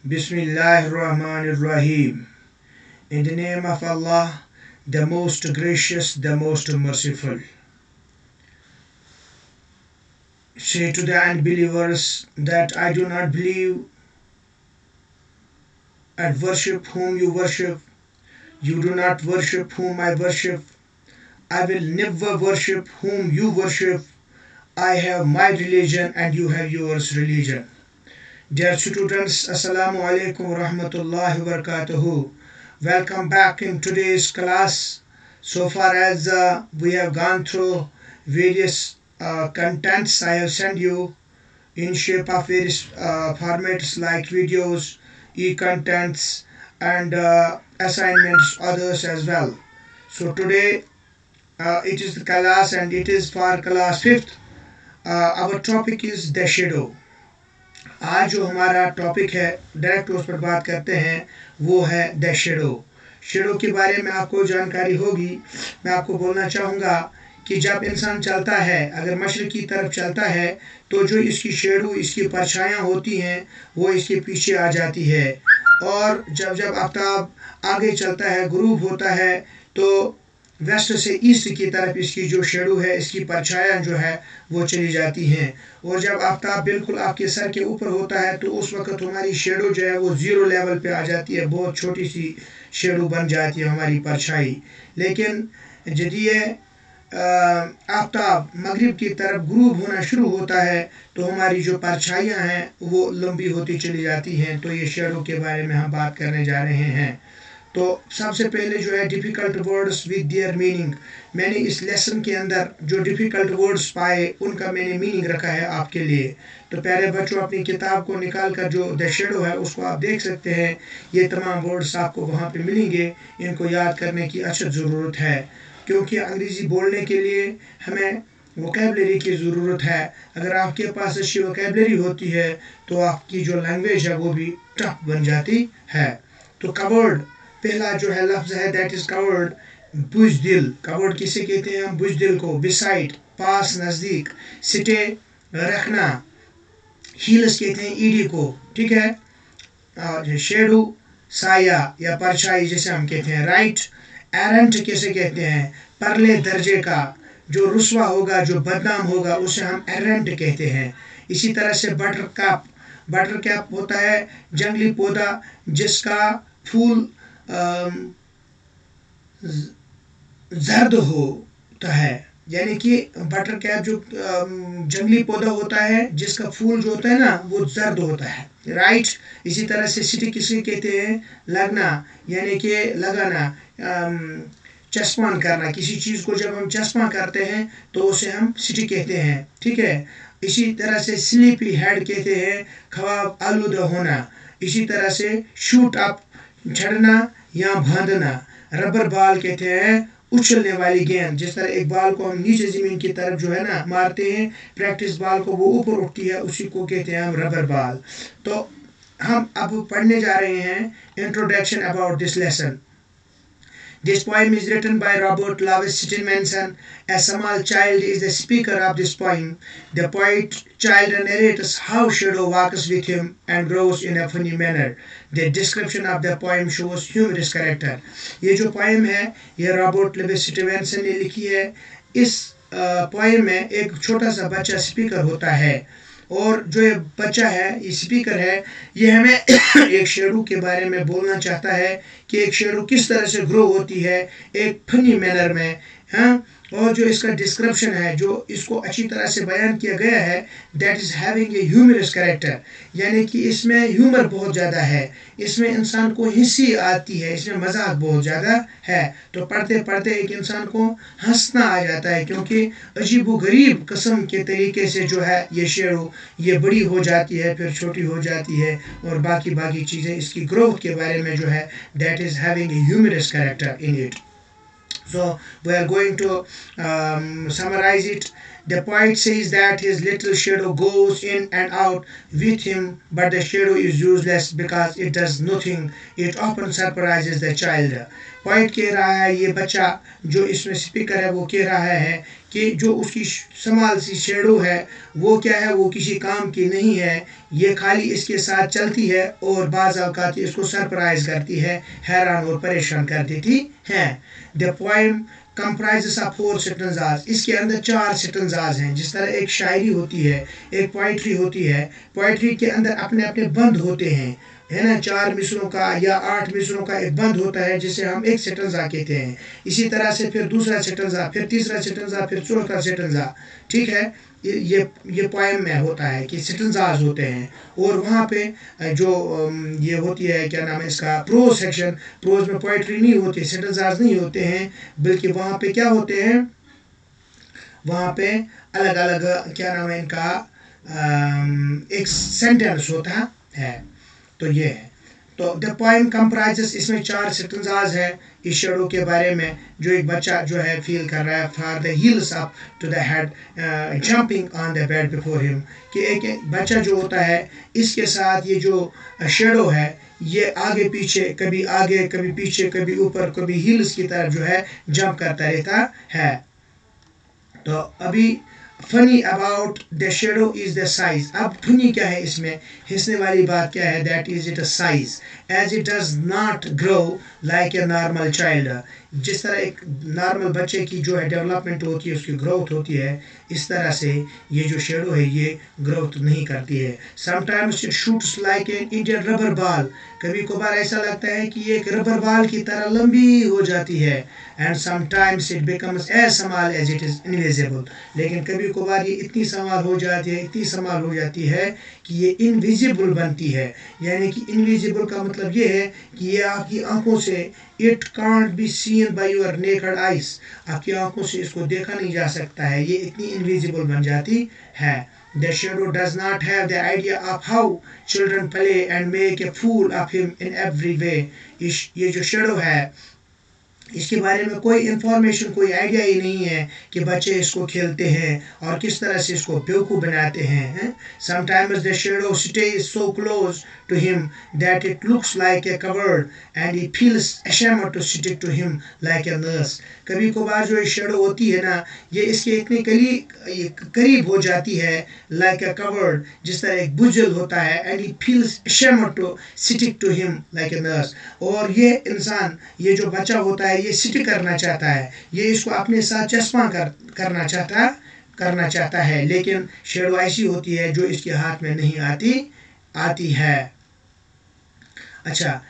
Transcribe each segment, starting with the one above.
Bismillahir Rahmanir Rahim. In the name of Allah, the most gracious, the most merciful. Say to the unbelievers that I do not believe and worship whom you worship. You do not worship whom I worship. I will never worship whom you worship. I have my religion and you have yours religion. Dear students, Assalamu alaikum wa rahmatullahi wa barakatuhu. Welcome back in today's class. So far as we have gone through various contents I have sent you in shape of various formats like videos, e-contents and assignments, others as well. So today it is the class and it is for class 5th. Our topic is the shadow. आज जो हमारा topic है direct उस पर बात करते हैं वो है द शेडो. शेडो के बारे में आपको जानकारी होगी. मैं आपको बोलना चाहूँगा कि जब इंसान चलता है, अगर मशरिक़ की तरफ चलता है तो जो इसकी शेडो, इसकी परछाइयाँ होती हैं वो इसके पीछे आ जाती है, और जब जब आफ्ताब आगे चलता है, गुरूब होता है, तो वेस्ट से ईस्ट की तरफ इसकी जो शेडो है, इसकी परछाइयाँ जो है वो चली जाती हैं. और जब आफ्ताब बिल्कुल आपके सर के ऊपर होता है तो उस वक्त हमारी शेडो जो है वो ज़ीरो लेवल पे आ जाती है, बहुत छोटी सी शेडो बन जाती है हमारी परछाई. लेकिन जब ये आफ्ताब मगरिब की तरफ गुरूब होना शुरू होता है तो हमारी जो परछाइयाँ हैं वो लंबी होती चली जाती हैं. तो ये शेडो के बारे में हम बात करने जा रहे हैं. तो सबसे पहले जो है difficult words with their meaning. मैंने इस लेसन के अंदर जो डिफ़िकल्ट वर्ड्स पाए उनका मैंने मीनिंग रखा है आपके लिए. तो प्यारे बच्चों, अपनी किताब को निकाल कर जो द शेडो है उसको आप देख सकते हैं. ये तमाम वर्ड्स आपको वहाँ पे मिलेंगे. इनको याद करने की अशद ज़रूरत है, क्योंकि अंग्रेज़ी बोलने के लिए हमें वोकैबलरी की ज़रूरत है. अगर आपके पास अच्छी वोकैबलरी होती है तो आपकी जो लैंग्वेज है वो भी टफ बन जाती है. तो कवर्ड पहला जो है लफ्ज़ है दैट इज़ कवर्ड. बुज़दिल, कवर्ड किसे कहते हैं हम? बुज़दिल को. बिसाइड, पास, नज़दीक. सिटे, रखना. हील्स कहते हैं ईडी को, ठीक है. शेडो, साया या परछाई जिसे हम कहते हैं. राइट. एरेंट किसे कहते हैं? परले दर्जे का, जो रुस्वा होगा, जो बदनाम होगा, उसे हम एरेंट कहते हैं. इसी तरह से बटर कैप. बटर कैप होता है जंगली पौधा जिसका फूल जर्द होता है, यानी कि बटर कैप जो जंगली पौधा होता है जिसका फूल जो होता है ना वो जर्द होता है. राइट. इसी तरह से सिटी किसे कहते हैं? लगना, यानी कि लगाना, चस्पान करना. किसी चीज़ को जब हम चस्पा करते हैं तो उसे हम सिटी कहते हैं, ठीक है. इसी तरह से स्लीपी हेड कहते हैं ख्वाब आलूदा होना. इसी तरह से शूट अप, झड़ना या बांधना. रबर बॉल कहते हैं उछलने वाली गेंद. जिस तरह एक बॉल को हम नीचे ज़मीन की तरफ जो है ना मारते हैं, प्रैक्टिस बॉल को वो ऊपर उठती है, उसी को कहते हैं हम रबर बॉल. तो हम अब पढ़ने जा रहे हैं introduction about this lesson. This poem is written by Robert Louis Stevenson. A small child is the speaker of this poem. The poet child narrates how shadow walks with him and grows in a funny manner. The description of the poem shows humorous character. ये जो poem है ये Robert Louis Stevenson ने लिखी है. इस poem में एक छोटा सा बच्चा स्पीकर होता है, और जो ये बच्चा है, ये स्पीकर है, ये हमें एक शेडो के बारे में बोलना चाहता है कि एक शेडो किस तरह से ग्रो होती है एक फनी मैनर में. हाँ, और जो इसका डिस्क्रिप्शन है, जो इसको अच्छी तरह से बयान किया गया है, that is having a humorous character, यानी कि इसमें ह्यूमर बहुत ज़्यादा है, इसमें इंसान को हंसी आती है, इसमें मजाक बहुत ज़्यादा है. तो पढ़ते पढ़ते एक इंसान को हंसना आ जाता है, क्योंकि अजीब व गरीब किस्म के तरीके से जो है ये शेडो ये बड़ी हो जाती है, फिर छोटी हो जाती है, और बाकी बाकी चीज़ें इसकी ग्रोथ के बारे में जो है that is having a humorous character in it. So we are going to summarize it. The poet says that his little shadow goes in and out with him, but the shadow is useless because it does nothing. It often surprises the child. Poet कह रहा है ये बच्चा जो इसमें speaker है वो कह रहा है कि जो उसकी समाल सी शेडो है वो क्या है, वो किसी काम की नहीं है, ये खाली इसके साथ चलती है और बाज़ औक़ात इसको सरप्राइज करती है, हैरान और परेशान कर देती है. The poem comprises of 4 stanzas. इसके अंदर 4 stanzas हैं. जिस तरह एक शायरी होती है, एक पोइट्री होती है, पोइट्री के अंदर अपने अपने बंद होते हैं, है ना, 4 मिसरों का या 8 मिसरों का एक बंद होता है जिसे हम एक स्टेंजा कहते हैं. इसी तरह से फिर दूसरा स्टेंजा, फिर तीसरा स्टेंजा, फिर चौथा स्टेंजा. ठीक है, ये पोएम में होता है कि स्टेंजाज होते हैं. और वहाँ पे जो ये होती है क्या नाम है इसका, प्रोज सेक्शन, प्रोज में पोइट्री नहीं होती, स्टेंजाज नहीं होते हैं, बल्कि वहाँ पे क्या होते हैं, वहाँ पे अलग अलग क्या नाम है इनका एक सेंटेंस होता है. तो ये है. तो द पोएम कंप्राइजेस, इसमें 4 स्टेंजाज है इस शेडो के बारे में जो एक बच्चा जो है फील कर रहा है. For the heels up to the head jumping on the bed before him, कि एक बच्चा जो होता है इसके साथ ये जो शेडो है ये आगे पीछे, कभी आगे कभी पीछे, कभी ऊपर कभी हील्स की तरफ जो है जंप करता रहता है. तो अभी funny about the shadow is the size. अब फनी क्या है इसमें, हंसने वाली बात क्या है, that is it a size, as it does not grow like a normal child. जिस तरह एक नॉर्मल बच्चे की जो है डेवलपमेंट होती है, उसकी ग्रोथ होती है, इस तरह से ये जो शेडो है ये ग्रोथ नहीं करती है. Sometimes it shoots like an Indian rubber ball, कभी कभार ऐसा लगता है कि ये एक रबर बॉल की तरह लंबी हो जाती है. And sometimes it becomes as small as it is invisible, लेकिन कभी कभार ये इतनी स्मॉल हो जाती है, इतनी स्मॉल हो जाती है कि ये इनविजिबल बनती है. यानी कि इनविजिबल का मतलब ये है कि ये आपकी आंखों से, it can't be seen by your naked eyes, आपकी आंखों से इसको देखा नहीं जा सकता है, ये इतनी इनविजिबल बन जाती है. The shadow does not have the idea of how children play and make a fool of him in every way. ये जो shadow है इसके बारे में कोई इन्फॉर्मेशन, कोई आइडिया ही नहीं है कि बच्चे इसको खेलते हैं और किस तरह से इसको बेवकूफ़ बनाते हैं. Sometimes the shadow stays so close to him that it looks like a coward and he feels ashamed to stick to him like a nurse. कभी कभार जो शेडो होती है ना, ये इसके इतने करीब हो जाती है, like a coward, जिस तरह एक बुजुर्ग होता है, and he feels ashamed to stick to him like a nurse. और ये इंसान, ये जो बच्चा होता है ये स्टिक करना चाहता है, ये इसको अपने साथ चस्पा करना चाहता है, लेकिन शेडो ऐसी होती है जो इसके हाथ में नहीं आती है. अच्छा,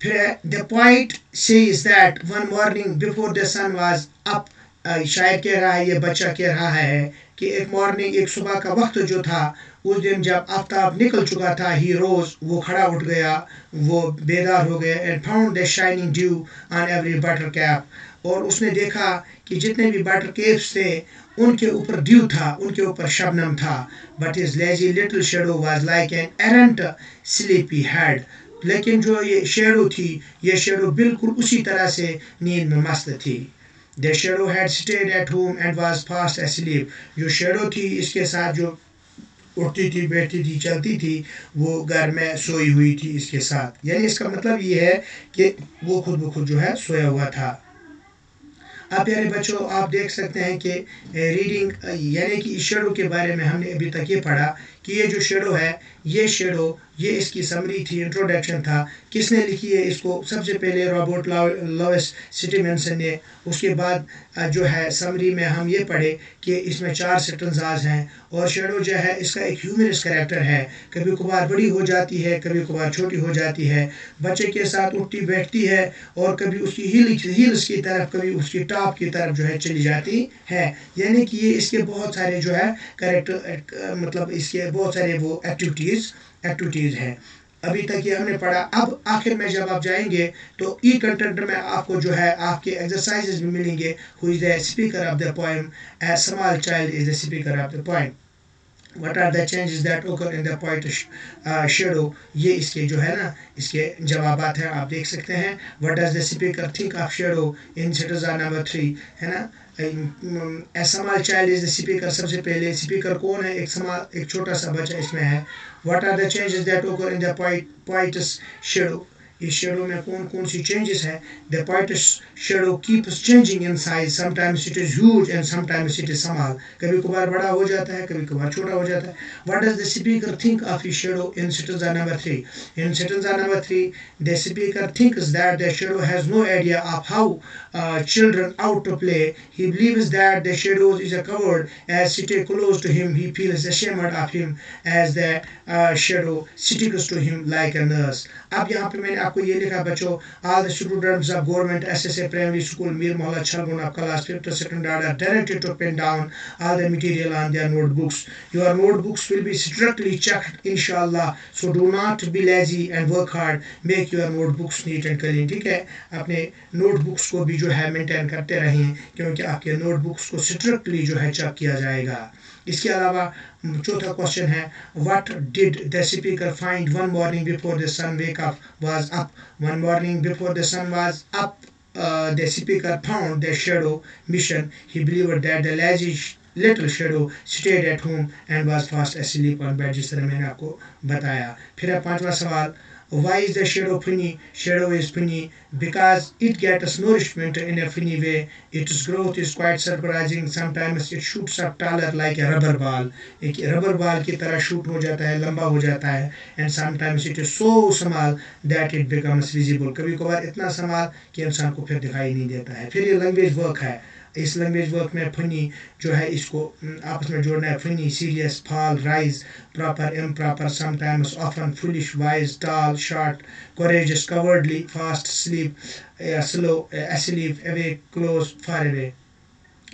फिर the poet says that one morning before the sun was up, शायर कह रहा है, ये बच्चा कह रहा है कि एक मॉर्निंग, एक सुबह का वक्त जो था, उस दिन जब आफ्ताब निकल चुका था, ही रोज, वो खड़ा उठ गया, वो बेदार हो गया. And found the shining due on every butter cap, और उसने देखा कि जितने भी बटर कैप्स थे उनके ऊपर ड्यू था, उनके ऊपर शबनम था. But his lazy little shadow was like an errant sleepy head, लेकिन जो ये शेडो थी, ये शेडो बिल्कुल उसी तरह से नींद में मस्त थी. The shadow had stayed at home and was fast asleep. जो शेडो थी इसके साथ जो उठती थी, बैठती थी, चलती थी, वो घर में सोई हुई थी इसके साथ. यानी इसका मतलब ये है कि वो खुद ब खुद जो है सोया हुआ था. अब प्यारे बच्चों, आप देख सकते हैं कि रीडिंग यानी कि इस शेडो के बारे में हमने अभी तक ये पढ़ा कि ये जो शेडो है, ये शेडो, ये इसकी समरी थी, इंट्रोडक्शन था. किसने लिखी है इसको? सबसे पहले रॉबर्ट लुइस स्टीवेंसन ने. उसके बाद जो है समरी में हम ये पढ़े कि इसमें 4 स्टेंजाज हैं, और शेडो जो है इसका एक ह्यूमरस कैरेक्टर है, कभी कभार बड़ी हो जाती है, कभी कभार छोटी हो जाती है, बच्चे के साथ उठती बैठती है, और कभी उसकी हील्स की तरफ, कभी उसकी टॉप की तरफ जो है चली जाती है. यानी कि ये इसके बहुत सारे जो है कैरेक्टर, मतलब इसके बहुत सारे वो एक्टिविटीज़ हैं. अभी तक ये हमने पढ़ा. अब आखिर में जब आप जाएंगे तो ई कंटेंट में आपको जो है आपके एक्सरसाइजेज भी मिलेंगे. Who is the speaker of the poem, A small child is the speaker of the poem. What are the changes that occur in the point shadow? یہ اس کے جو ہے نا اس کے جوابات ہیں آپ دیکھ سکتے ہیں. What does the speaker think of shadow in citizen number 3 ہے نا. A small child is the speaker. سب سے پہلے speaker کون ہے؟ ایک چھوٹا سا بچہ اس میں ہے. What are the changes that occur in the poet's shadow? اس شیڈو میں کون کون سی چینجز ہیں. The poet's shadow keeps changing in size. Sometimes it is huge and sometimes it is small. کبھی کبھار بڑا ہو جاتا ہے, کبھی کبھار چھوٹا ہو جاتا ہے. What does the speaker think of his shadow in stanza number 3? In stanza number 3, the speaker thinks that the shadow has no idea of how children out to play. He believes that the shadow is covered. As sit close to him, he feels ashamed of him as the shadow sticks to him like a nurse. اب یہاں پہ میں نے آپ کو یہ لکھا بچوں, all the students of government SSA primary school Mir Mohalla Chalgun of class 5th standard are directed to pen down all the material on their notebooks. Your notebooks will be strictly checked inshallah, so do not be lazy and work hard. Make your notebooks neat and clean. ٹھیک ہے, اپنے note books کو بھی جو ہے maintain کرتے رہیں کیونکہ آپ کے نوٹ بکس کو اسٹرکٹلی جو ہے چیک کیا جائے گا. اس کے علاوہ چوتھا کوشچن ہے, what did the speaker find one morning before the sun was up? One morning before the sun was up, the speaker found the shadow mission. He believed that the lazy little shadow stayed at home and was fast asleep on bed. جس طرح میں نے آپ کو بتایا. پھر ہے پانچواں سوال, why is the shadow funny? Shadow is funny because it gets nourishment in a funny way. Its growth is quite surprising. Sometimes it shoots up taller like a rubber ball. ایک ربر بال کی طرح shoot ہو جاتا ہے, لمبا ہو جاتا ہے. And sometimes it is so small that it becomes visible. کبھی کبھار اتنا small کہ انسان کو پھر دکھائی نہیں دیتا ہے. پھر یہ لینگویج ورک ہے. اس لینگویج ورک میں فنی جو ہے اس کو آپس میں جوڑنا ہے. فنی, سیریس, فال, rise, proper, improper, sometimes, often, foolish, wise, tall, short, courageous, cowardly, fast, sleep, slow, asleep, awake, close, far away.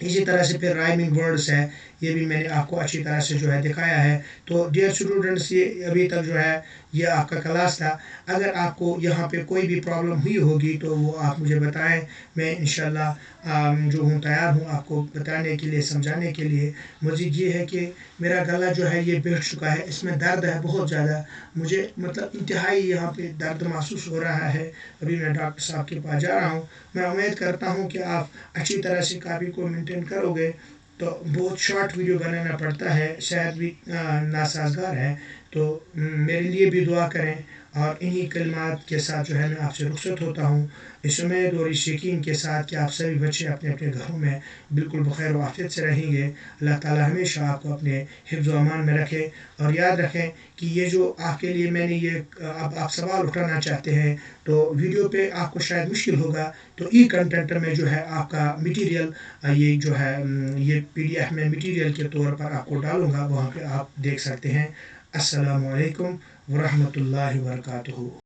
اسی طرح سے پھر رائمنگ ورڈز ہے, یہ بھی میں نے آپ کو اچھی طرح سے جو ہے دکھایا ہے. تو ڈیئر اسٹوڈنٹس, یہ ابھی تک جو ہے یہ آپ کا کلاس تھا. اگر آپ کو یہاں پہ کوئی بھی پرابلم ہوئی ہوگی تو وہ آپ مجھے بتائیں. میں انشاءاللہ جو ہوں تیار ہوں آپ کو بتانے کے لیے, سمجھانے کے لیے. مزید یہ ہے کہ میرا گلا جو ہے یہ بیٹھ چکا ہے, اس میں درد ہے بہت زیادہ. مجھے مطلب انتہائی یہاں پہ درد محسوس ہو رہا ہے. ابھی میں ڈاکٹر صاحب کے پاس جا رہا ہوں. میں امید کرتا ہوں کہ آپ اچھی طرح سے کاپی کو مینٹین کرو گے. تو بہت شارٹ ویڈیو بنانا پڑتا ہے, شاید بھی ناسازگار ہے. تو میرے لیے بھی دعا کریں. اور انہی کلمات کے ساتھ جو ہے میں آپ سے رخصت ہوتا ہوں, اس امید اور اس یقین کے ساتھ کہ آپ سبھی بچے اپنے اپنے گھروں میں بالکل بخیر و عافیت سے رہیں گے. اللہ تعالی ہمیشہ آپ کو اپنے حفظ و امان میں رکھے. اور یاد رکھیں کہ یہ جو آپ کے لیے میں نے یہ اب آپ سوال اٹھانا چاہتے ہیں تو ویڈیو پہ آپ کو شاید مشکل ہوگا, تو ای کنٹینٹ میں جو ہے آپ کا مٹیریل یہ جو ہے یہ PDF میں مٹیریل کے طور پر آپ کو ڈالوں گا, وہاں پہ آپ دیکھ سکتے ہیں. السلام علیکم ورحمۃ اللہ وبرکاتہ.